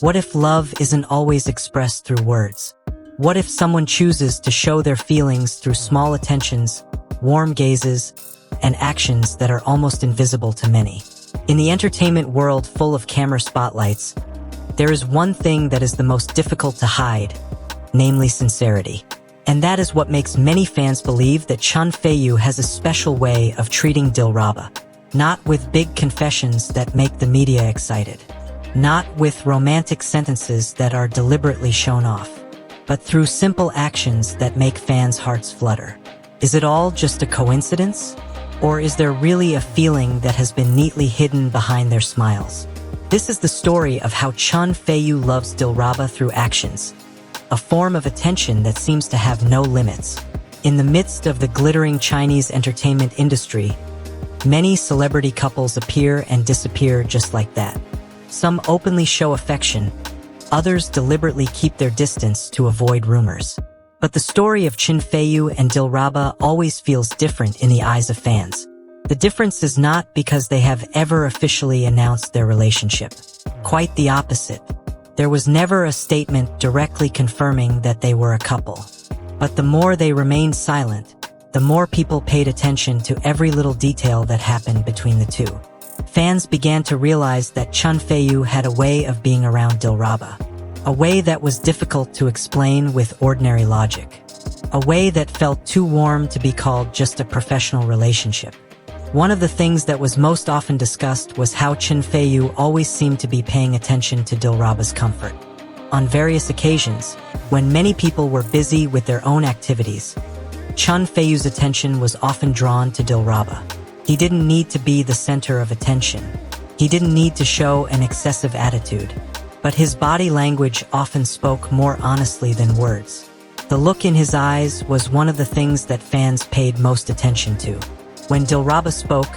What if love isn't always expressed through words? What if someone chooses to show their feelings through small attentions, warm gazes, and actions that are almost invisible to many? In the entertainment world full of camera spotlights, there is one thing that is the most difficult to hide, namely sincerity. And that is what makes many fans believe that Chen Feiyu has a special way of treating Dilraba. Not with big confessions that make the media excited. Not with romantic sentences that are deliberately shown off. But through simple actions that make fans' hearts flutter. Is it all just a coincidence? Or is there really a feeling that has been neatly hidden behind their smiles? This is the story of how Chen Feiyu loves Dilraba through actions, a form of attention that seems to have no limits. In the midst of the glittering Chinese entertainment industry, many celebrity couples appear and disappear just like that. Some openly show affection, others deliberately keep their distance to avoid rumors. But the story of Chen Feiyu and Dilraba always feels different in the eyes of fans. The difference is not because they have ever officially announced their relationship. Quite the opposite. There was never a statement directly confirming that they were a couple. But the more they remained silent, the more people paid attention to every little detail that happened between the two. Fans began to realize that Chen Feiyu had a way of being around Dilraba. A way that was difficult to explain with ordinary logic. A way that felt too warm to be called just a professional relationship. One of the things that was most often discussed was how Chen Feiyu always seemed to be paying attention to Dilraba's comfort. On various occasions, when many people were busy with their own activities, Chen Feiyu's attention was often drawn to Dilraba. He didn't need to be the center of attention. He didn't need to show an excessive attitude. But his body language often spoke more honestly than words. The look in his eyes was one of the things that fans paid most attention to. When Dilraba spoke,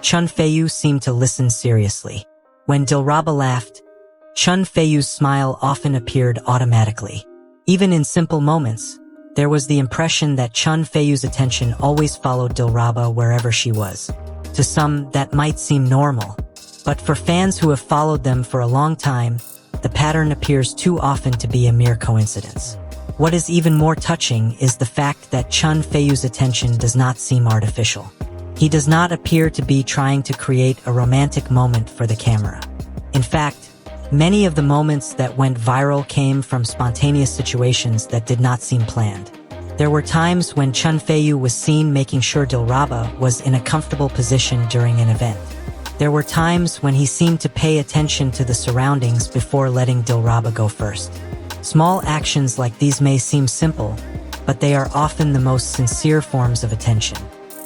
Chen Feiyu seemed to listen seriously. When Dilraba laughed, Chen Feiyu's smile often appeared automatically. Even in simple moments, there was the impression that Chen Feiyu's attention always followed Dilraba wherever she was. To some, that might seem normal. But for fans who have followed them for a long time, the pattern appears too often to be a mere coincidence. What is even more touching is the fact that Chen Feiyu's attention does not seem artificial. He does not appear to be trying to create a romantic moment for the camera. In fact, many of the moments that went viral came from spontaneous situations that did not seem planned. There were times when Chen Feiyu was seen making sure Dilraba was in a comfortable position during an event. There were times when he seemed to pay attention to the surroundings before letting Dilraba go first. Small actions like these may seem simple, but they are often the most sincere forms of attention.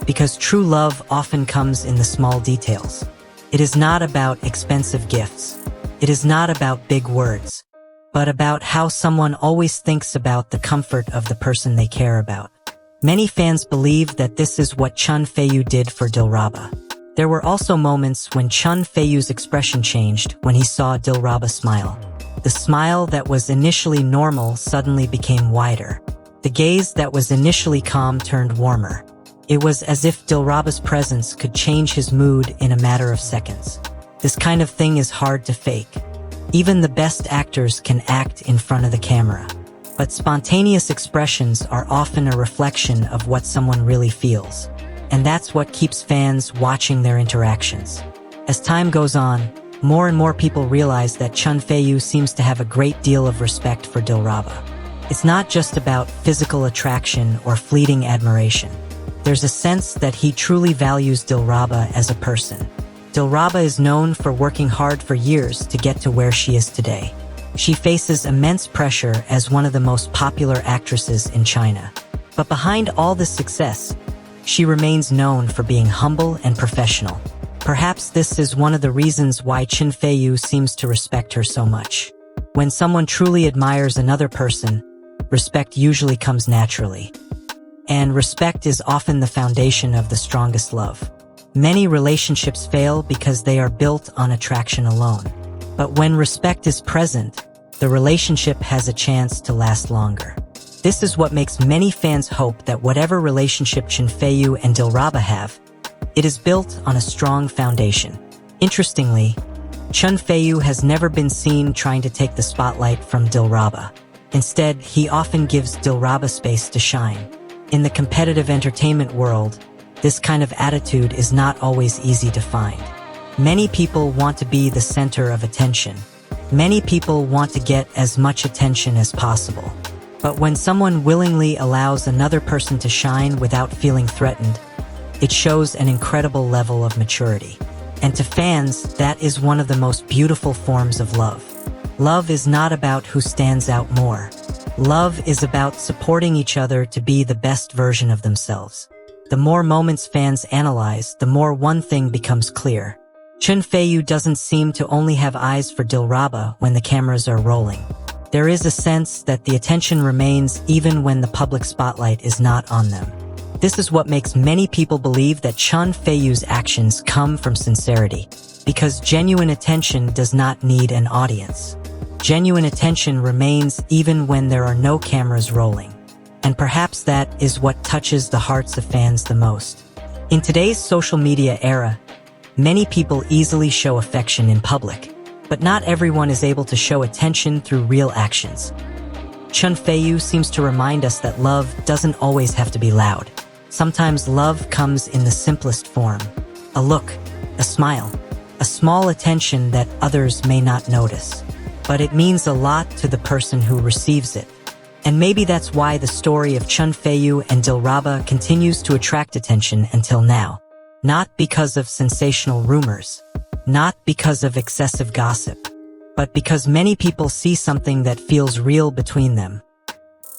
Because true love often comes in the small details. It is not about expensive gifts. It is not about big words. But about how someone always thinks about the comfort of the person they care about. Many fans believe that this is what Chen Feiyu did for Dilraba. There were also moments when Chen Feiyu's expression changed when he saw Dilraba smile. The smile that was initially normal suddenly became wider. The gaze that was initially calm turned warmer. It was as if Dilraba's presence could change his mood in a matter of seconds. This kind of thing is hard to fake. Even the best actors can act in front of the camera. But spontaneous expressions are often a reflection of what someone really feels. And that's what keeps fans watching their interactions. As time goes on, more and more people realize that Chen Feiyu seems to have a great deal of respect for Dilraba. It's not just about physical attraction or fleeting admiration. There's a sense that he truly values Dilraba as a person. Dilraba is known for working hard for years to get to where she is today. She faces immense pressure as one of the most popular actresses in China. But behind all this success, she remains known for being humble and professional. Perhaps this is one of the reasons why Chen Feiyu seems to respect her so much. When someone truly admires another person, respect usually comes naturally. And respect is often the foundation of the strongest love. Many relationships fail because they are built on attraction alone. But when respect is present, the relationship has a chance to last longer. This is what makes many fans hope that whatever relationship Chen Feiyu and Dilraba have, it is built on a strong foundation. Interestingly, Chen Feiyu has never been seen trying to take the spotlight from Dilraba. Instead, he often gives Dilraba space to shine. In the competitive entertainment world, this kind of attitude is not always easy to find. Many people want to be the center of attention. Many people want to get as much attention as possible. But when someone willingly allows another person to shine without feeling threatened, it shows an incredible level of maturity. And to fans, that is one of the most beautiful forms of love. Love is not about who stands out more. Love is about supporting each other to be the best version of themselves. The more moments fans analyze, the more one thing becomes clear. Chen Feiyu doesn't seem to only have eyes for Dilraba when the cameras are rolling. There is a sense that the attention remains even when the public spotlight is not on them. This is what makes many people believe that Chen Feiyu's actions come from sincerity, because genuine attention does not need an audience. Genuine attention remains even when there are no cameras rolling. And perhaps that is what touches the hearts of fans the most. In today's social media era, many people easily show affection in public, but not everyone is able to show attention through real actions. Chen Feiyu seems to remind us that love doesn't always have to be loud. Sometimes love comes in the simplest form. A look, a smile, a small attention that others may not notice. But it means a lot to the person who receives it. And maybe that's why the story of Chen Feiyu and Dilraba continues to attract attention until now. Not because of sensational rumors, not because of excessive gossip, but because many people see something that feels real between them.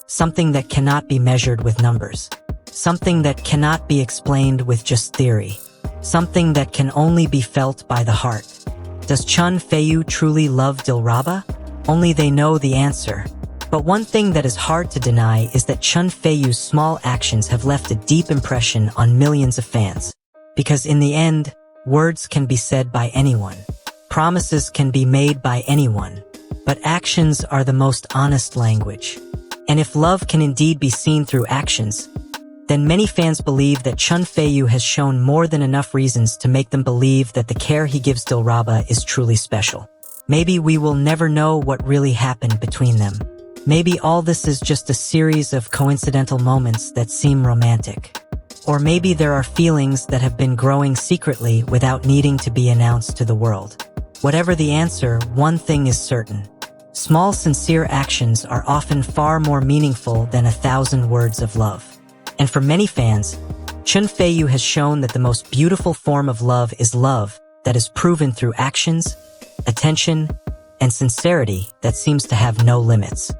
Something that cannot be measured with numbers. Something that cannot be explained with just theory. Something that can only be felt by the heart. Does Chen Feiyu truly love Dilraba? Only they know the answer. But one thing that is hard to deny is that Chen Feiyu's small actions have left a deep impression on millions of fans. Because in the end, words can be said by anyone. Promises can be made by anyone. But actions are the most honest language. And if love can indeed be seen through actions, then many fans believe that Chen Feiyu has shown more than enough reasons to make them believe that the care he gives Dilraba is truly special. Maybe we will never know what really happened between them. Maybe all this is just a series of coincidental moments that seem romantic. Or maybe there are feelings that have been growing secretly without needing to be announced to the world. Whatever the answer, one thing is certain. Small, sincere actions are often far more meaningful than 1,000 words of love. And for many fans, Chen Feiyu has shown that the most beautiful form of love is love that is proven through actions, attention, and sincerity that seems to have no limits.